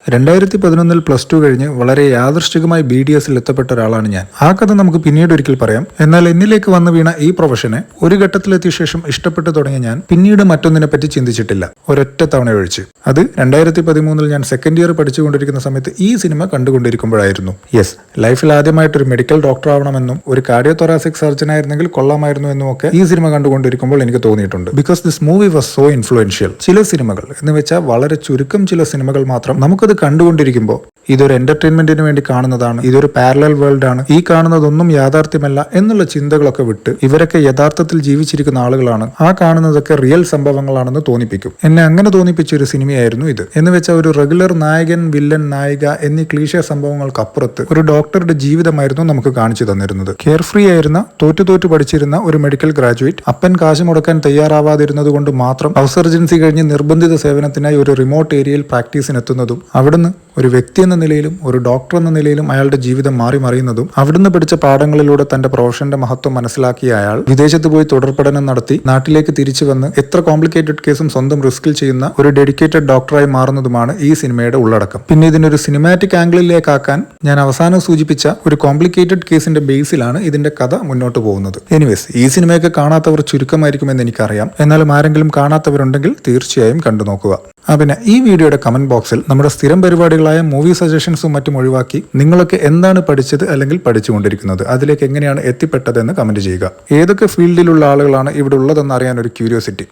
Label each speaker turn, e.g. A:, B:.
A: 2011 plus two കഴിഞ്ഞ് വളരെ യാദൃശ്ചികമായി BDSൽ എത്തപ്പെട്ട ഒരാളാണ് ഞാൻ. ആ കഥ നമുക്ക് പിന്നീട് ഒരിക്കൽ പറയാം. എന്നാൽ എന്നിലേക്ക് വന്നു വീണ ഈ പ്രൊഫഷനെ ഒരു ഘട്ടത്തിലെത്തിയ ശേഷം ഇഷ്ടപ്പെട്ടു തുടങ്ങിയ ഞാൻ പിന്നീട് മറ്റൊന്നിനെ പറ്റി ചിന്തിച്ചിട്ടില്ല, ഒരൊറ്റ തവണ ഒഴിച്ച്. അത് 2013 ഞാൻ സെക്കൻഡ് ഇയർ പഠിച്ചുകൊണ്ടിരിക്കുന്ന സമയത്ത് ഈ സിനിമ കണ്ടുകൊണ്ടിരിക്കുമ്പോഴായിരുന്നു. യെസ്, ലൈഫിൽ ആദ്യമായിട്ടൊരു മെഡിക്കൽ ഡോക്ടർ ആവണമെന്നും ഒരു കാർഡിയോതൊറാസിക് സർജൻ ആയിരുന്നെങ്കിൽ കൊള്ളാമായിരുന്നു എന്നും ഒക്കെ ഈ സിനിമ കണ്ടുകൊണ്ടിരിക്കുമ്പോൾ എനിക്ക് തോന്നിയിട്ടുണ്ട്. Because this movie was so influential. ചില സിനിമകൾ എന്ന് വെച്ചാൽ വളരെ ചുരുക്കം ചില സിനിമകൾ മാത്രം നമുക്കത് കണ്ടുകൊണ്ടിരിക്കുമ്പോൾ ഇതൊരു എന്റർടൈൻമെന്റിന് വേണ്ടി കാണുന്നതാണ്, ഇതൊരു പാരലൽ വേൾഡ് ആണ്, ഈ കാണുന്നതൊന്നും യാഥാർത്ഥ്യമല്ല എന്നുള്ള ചിന്തകളൊക്കെ വിട്ട് ഇവരൊക്കെ യഥാർത്ഥത്തിൽ ജീവിച്ചിരിക്കുന്ന ആളുകളാണ്, ആ കാണുന്നതൊക്കെ റിയൽ സംഭവങ്ങളാണെന്ന് തോന്നിപ്പിക്കും. എന്നെ അങ്ങനെ തോന്നിപ്പിച്ച ഒരു സിനിമയായിരുന്നു ഇത്. എന്ന് വെച്ചാൽ ഒരു റെഗുലർ നായകൻ, വില്ലൻ, നായിക എന്നീ ക്ലീശ സംഭവങ്ങൾക്കപ്പുറത്ത് ഒരു ഡോക്ടറുടെ ജീവിതമായിരുന്നു നമുക്ക് കാണിച്ചു തന്നിരുന്നത്. കെയർ ഫ്രീ ആയിരുന്ന, തോറ്റു പഠിച്ചിരുന്ന ഒരു മെഡിക്കൽ ഗ്രാജുവേറ്റ് അപ്പൻ കാശ് മുടക്കാൻ തയ്യാറാവാതിരുന്നത് കൊണ്ട് മാത്രം ഹൗസ് സർജൻസി കഴിഞ്ഞ് നിർബന്ധിത സേവനത്തിനായി ഒരു റിമോട്ട് ഏരിയയിൽ പ്രാക്ടീസിനെത്തുന്നതും അവിടുന്ന് ഒരു വ്യക്തി എന്ന നിലയിലും ഒരു ഡോക്ടർ എന്ന നിലയിലും അയാളുടെ ജീവിതം മാറി മറിയുന്നതും അവിടുന്ന് പഠിച്ച പാഠങ്ങളിലൂടെ തന്റെ പ്രൊഫഷന്റെ മഹത്വം മനസ്സിലാക്കിയ അയാൾ വിദേശത്ത് പോയി തുടർ പഠനം നടത്തി നാട്ടിലേക്ക് തിരിച്ചു വന്ന് എത്ര കോംപ്ലിക്കേറ്റഡ് കേസും സ്വന്തം റിസ്കിൽ ചെയ്യുന്ന ഒരു ഡെഡിക്കേറ്റഡ് ഡോക്ടറായി മാറുന്നതുമാണ് ഈ സിനിമയുടെ ഉള്ളടക്കം. പിന്നെ ഇതിനൊരു സിനിമാറ്റിക് ആംഗിളിലേക്കാക്കാൻ ഞാൻ അവസാനം സൂചിപ്പിച്ച ഒരു കോംപ്ലിക്കേറ്റഡ് കേസിന്റെ ബേസിലാണ് ഇതിന്റെ കഥ മുന്നോട്ട് പോകുന്നത്. എനിവേസ്, ഈ സിനിമയൊക്കെ കാണാത്തവർ ചുരുക്കമായിരിക്കുമെന്ന് എനിക്കറിയാം. എന്നാലും ആരെങ്കിലും കാണാത്തവരുണ്ടെങ്കിൽ തീർച്ചയായും കണ്ടു നോക്കുക. പിന്നെ ഈ വീഡിയോയുടെ കമന്റ് ബോക്സിൽ നമ്മുടെ സ്ഥിരം പരിപാടികളായ മൂവി സജഷൻസും മറ്റും ഒഴിവാക്കി നിങ്ങളൊക്കെ എന്താണ് പഠിച്ചത് അല്ലെങ്കിൽ പഠിച്ചുകൊണ്ടിരിക്കുന്നത്, അതിലേക്ക് എങ്ങനെയാണ് എത്തിപ്പെട്ടതെന്ന് കമന്റ് ചെയ്യുക. ഏതൊക്കെ ഫീൽഡിലുള്ള ആളുകളാണ് ഇവിടെ ഉള്ളതെന്ന് അറിയാൻ ഒരു ക്യൂരിയോസിറ്റി.